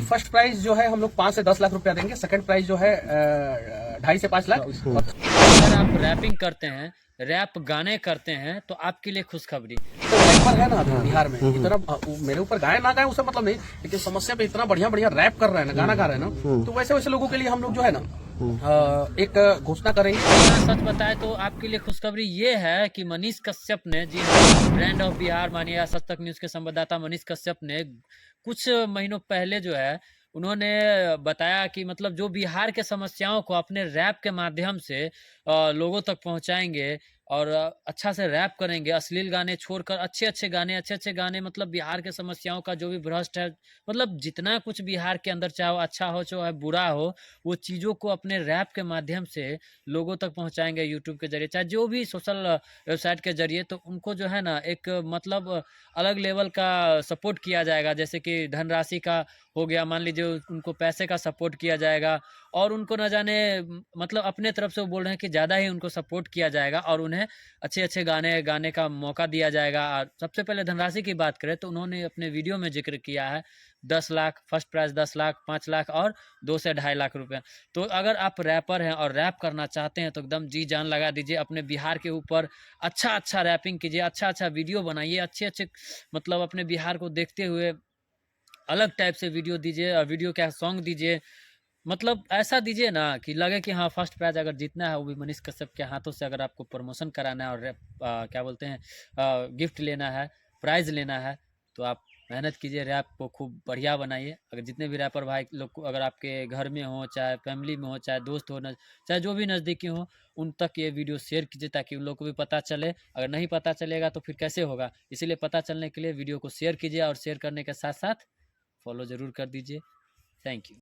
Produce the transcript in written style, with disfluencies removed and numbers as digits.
जी first prize जो है हम लोग 5 से 10 लाख रुपया देंगे। सेकंड प्राइज जो है 2.5 से 5 लाख। अगर आप रैपिंग करते हैं, रैप गाने करते हैं, तो आपके लिए खुशखबरी। तो रैपर है ना अभी बिहार में इतना मेरे ऊपर गाए ना गाए उससे मतलब नहीं, लेकिन समस्या पे इतना बढ़िया बढ़िया रैप कर रहे हैं ना, गाना गा रहे हैं ना, तो वैसे वैसे लोगों के लिए हम लोग जो है ना एक घोषणा करेंगे। सच बताए तो आपके लिए खुशखबरी ये है कि मनीष कश्यप ने, जी हाँ, ब्रांड ऑफ बिहार मानिए या सच तक न्यूज के संवाददाता मनीष कश्यप ने कुछ महीनों पहले जो है उन्होंने बताया कि मतलब जो बिहार के समस्याओं को अपने रैप के माध्यम से लोगों तक पहुंचाएंगे और अच्छा से रैप करेंगे, अश्लील गाने छोड़कर अच्छे अच्छे गाने, मतलब बिहार के समस्याओं का जो भी भ्रष्ट है, मतलब जितना कुछ बिहार के अंदर चाहे वो अच्छा हो चाहे बुरा हो, वो चीज़ों को अपने रैप के माध्यम से लोगों तक पहुंचाएंगे, यूट्यूब के जरिए चाहे जो भी सोशल वेबसाइट के जरिए। तो उनको जो है ना एक मतलब अलग लेवल का सपोर्ट किया जाएगा, जैसे कि धनराशि का हो गया, मान लीजिए उनको पैसे का सपोर्ट किया जाएगा, और उनको न जाने मतलब अपने तरफ से वो बोल रहे हैं कि ज़्यादा ही उनको सपोर्ट किया जाएगा और उन्हें अच्छे अच्छे गाने गाने का मौका दिया जाएगा। और सबसे पहले धनराशि की बात करें तो उन्होंने अपने वीडियो में जिक्र किया है 10 लाख फर्स्ट प्राइज, 10 लाख, 5 लाख और 2 से 2.5 लाख रुपए। तो अगर आप रैपर हैं और रैप करना चाहते हैं तो एकदम जी जान लगा दीजिए, अपने बिहार के ऊपर अच्छा अच्छा रैपिंग कीजिए, अच्छा अच्छा वीडियो बनाइए, अच्छे अच्छे मतलब अपने बिहार को देखते हुए अलग टाइप से वीडियो दीजिए, और वीडियो क्या सॉन्ग दीजिए, मतलब ऐसा दीजिए ना कि लगे कि हाँ फर्स्ट प्राइज अगर जीतना है वो भी मनीष कश्यप के हाथों से, अगर आपको प्रमोशन कराना है और क्या बोलते हैं गिफ्ट लेना है, प्राइज लेना है, तो आप मेहनत कीजिए, रैप को खूब बढ़िया बनाइए। अगर जितने भी रैपर भाई लोग को अगर आपके घर में हो, चाहे फैमिली में हो, चाहे दोस्त हो, चाहे जो भी नज़दीकी हो, उन तक ये वीडियो शेयर कीजिए ताकि उन लोग को भी पता चले। अगर नहीं पता चलेगा तो फिर कैसे होगा, इसीलिए पता चलने के लिए वीडियो को शेयर कीजिए, और शेयर करने के साथ साथ फॉलो ज़रूर कर दीजिए। Thank you.